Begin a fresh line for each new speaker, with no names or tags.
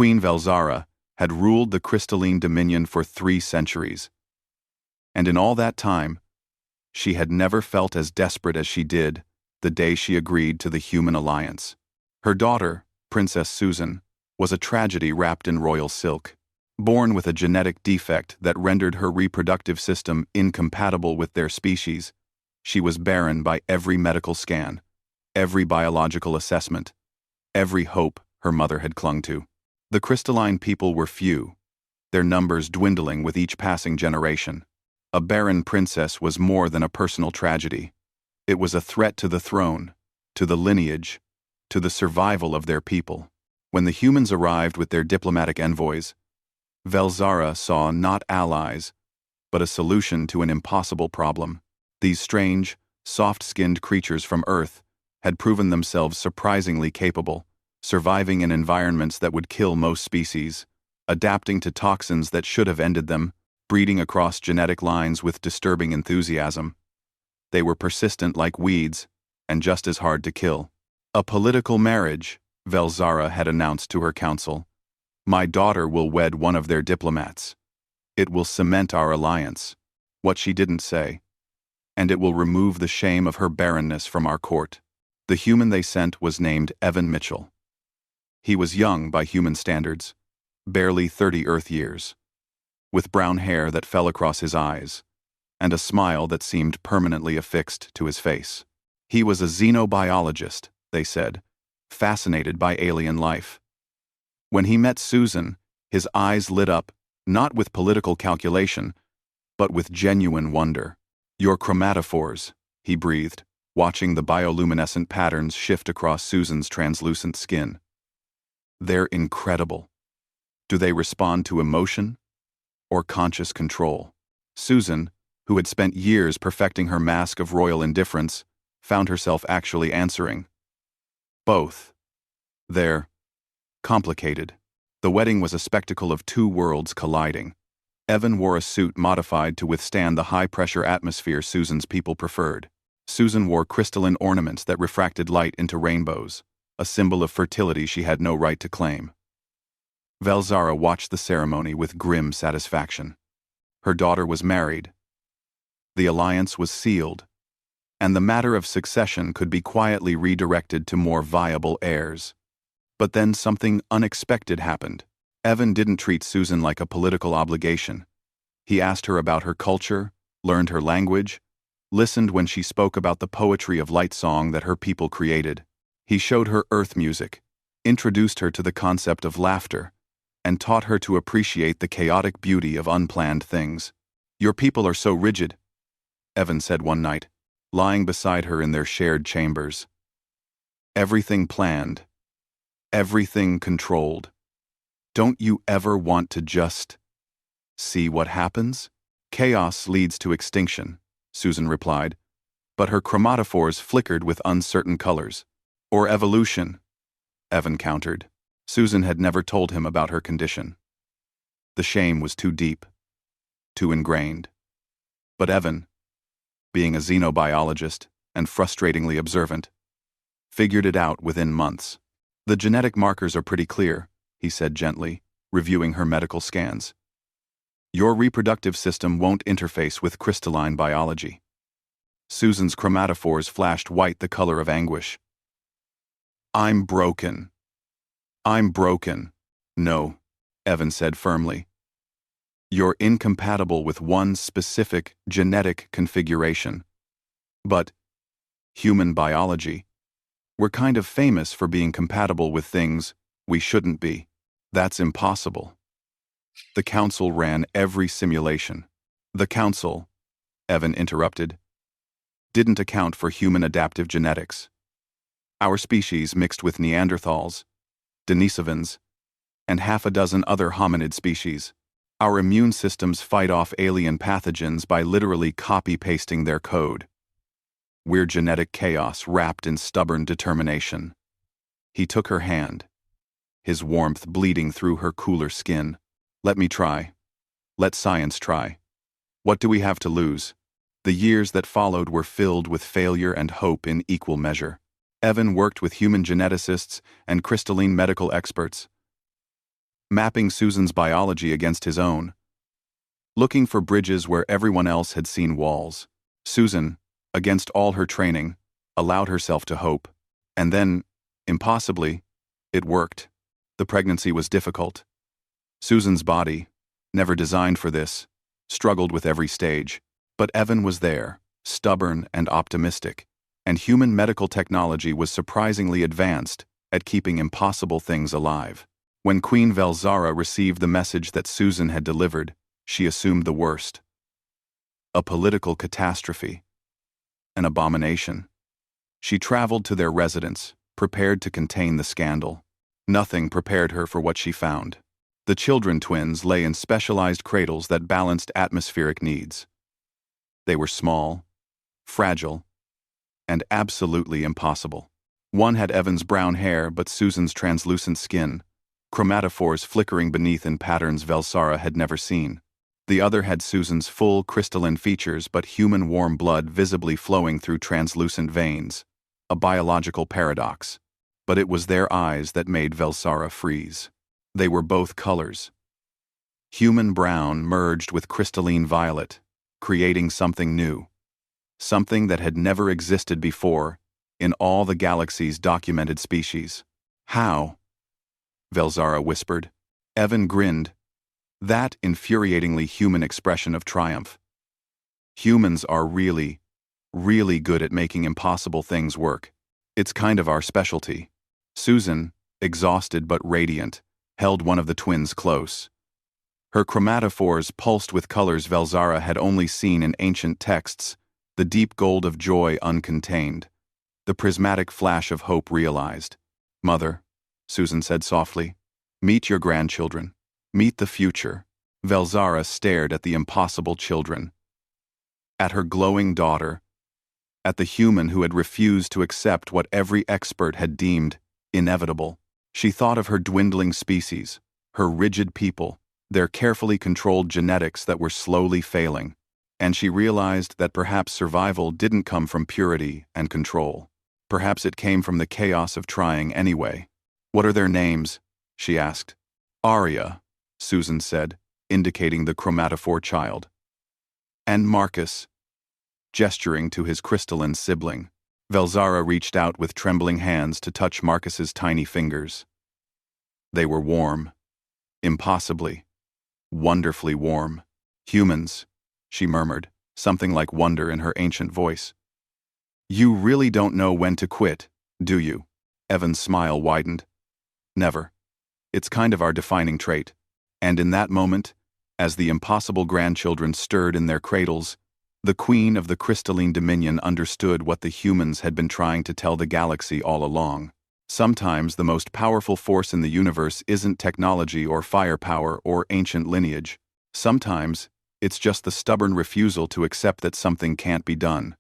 Queen Velzara had ruled the crystalline dominion for 3 centuries. And in all that time, she had never felt as desperate as she did the day she agreed to the human alliance. Her daughter, Princess Susan, was a tragedy wrapped in royal silk. Born with a genetic defect that rendered her reproductive system incompatible with their species, she was barren by every medical scan, every biological assessment, every hope her mother had clung to. The crystalline people were few, their numbers dwindling with each passing generation. A barren princess was more than a personal tragedy. It was a threat to the throne, to the lineage, to the survival of their people. When the humans arrived with their diplomatic envoys, Velzara saw not allies, but a solution to an impossible problem. These strange, soft-skinned creatures from Earth had proven themselves surprisingly capable, surviving in environments that would kill most species, adapting to toxins that should have ended them, breeding across genetic lines with disturbing enthusiasm. They were persistent like weeds, and just as hard to kill. A political marriage, Velzara had announced to her council. My daughter will wed one of their diplomats. It will cement our alliance, what she didn't say, and it will remove the shame of her barrenness from our court. The human they sent was named Evan Mitchell. He was young by human standards, barely 30 Earth years, with brown hair that fell across his eyes, and a smile that seemed permanently affixed to his face. He was a xenobiologist, they said, fascinated by alien life. When he met Susan, his eyes lit up, not with political calculation, but with genuine wonder. Your chromatophores, he breathed, watching the bioluminescent patterns shift across Susan's translucent skin. They're incredible. Do they respond to emotion or conscious control? Susan, who had spent years perfecting her mask of royal indifference, found herself actually answering. Both. They're complicated. The wedding was a spectacle of 2 worlds colliding. Evan wore a suit modified to withstand the high-pressure atmosphere Susan's people preferred. Susan wore crystalline ornaments that refracted light into rainbows, a symbol of fertility she had no right to claim. Velzara watched the ceremony with grim satisfaction. Her daughter was married. The alliance was sealed, and the matter of succession could be quietly redirected to more viable heirs. But then something unexpected happened. Evan didn't treat Susan like a political obligation. He asked her about her culture, learned her language, listened when she spoke about the poetry of light song that her people created. He showed her earth music, introduced her to the concept of laughter, and taught her to appreciate the chaotic beauty of unplanned things. Your people are so rigid, Evan said one night, lying beside her in their shared chambers. Everything planned. Everything controlled. Don't you ever want to just see what happens? Chaos leads to extinction, Susan replied, but her chromatophores flickered with uncertain colors. Or evolution, Evan countered. Susan had never told him about her condition. The shame was too deep, too ingrained. But Evan, being a xenobiologist and frustratingly observant, figured it out within months. The genetic markers are pretty clear, he said gently, reviewing her medical scans. Your reproductive system won't interface with crystalline biology. Susan's chromatophores flashed white, the color of anguish. I'm broken. I'm broken. No, Evan said firmly. You're incompatible with one specific genetic configuration. But human biology, we're kind of famous for being compatible with things we shouldn't be. That's impossible. The council ran every simulation. The council, Evan interrupted, didn't account for human adaptive genetics. Our species mixed with Neanderthals, Denisovans, and half a dozen other hominid species. Our immune systems fight off alien pathogens by literally copy-pasting their code. We're genetic chaos wrapped in stubborn determination. He took her hand, his warmth bleeding through her cooler skin. Let me try. Let science try. What do we have to lose? The years that followed were filled with failure and hope in equal measure. Evan worked with human geneticists and crystalline medical experts, mapping Susan's biology against his own, looking for bridges where everyone else had seen walls. Susan, against all her training, allowed herself to hope. And then, impossibly, it worked. The pregnancy was difficult. Susan's body, never designed for this, struggled with every stage. But Evan was there, stubborn and optimistic, and human medical technology was surprisingly advanced at keeping impossible things alive. When Queen Velzara received the message that Susan had delivered, she assumed the worst. A political catastrophe. An abomination. She traveled to their residence, prepared to contain the scandal. Nothing prepared her for what she found. The children twins lay in specialized cradles that balanced atmospheric needs. They were small, fragile, and absolutely impossible. One had Evan's brown hair but Susan's translucent skin, chromatophores flickering beneath in patterns Velzara had never seen. The other had Susan's full crystalline features but human warm blood visibly flowing through translucent veins, a biological paradox. But it was their eyes that made Velzara freeze. They were both colors. Human brown merged with crystalline violet, creating something new. Something that had never existed before in all the galaxy's documented species. How? Velzara whispered. Evan grinned. That infuriatingly human expression of triumph. Humans are really, really good at making impossible things work. It's kind of our specialty. Susan, exhausted but radiant, held one of the twins close. Her chromatophores pulsed with colors Velzara had only seen in ancient texts, the deep gold of joy uncontained, the prismatic flash of hope realized. Mother, Susan said softly, meet your grandchildren. Meet the future. Velzara stared at the impossible children. At her glowing daughter. At the human who had refused to accept what every expert had deemed inevitable. She thought of her dwindling species, her rigid people, their carefully controlled genetics that were slowly failing, and she realized that perhaps survival didn't come from purity and control. Perhaps it came from the chaos of trying anyway. What are their names? She asked. Arya, Susan said, indicating the chromatophore child. And Marcus, gesturing to his crystalline sibling. Velzara reached out with trembling hands to touch Marcus's tiny fingers. They were warm. Impossibly. Wonderfully warm. Humans, she murmured, something like wonder in her ancient voice. You really don't know when to quit, do you? Evan's smile widened. Never. It's kind of our defining trait. And in that moment, as the impossible grandchildren stirred in their cradles, the Queen of the Crystalline Dominion understood what the humans had been trying to tell the galaxy all along. Sometimes the most powerful force in the universe isn't technology or firepower or ancient lineage. Sometimes it's just the stubborn refusal to accept that something can't be done.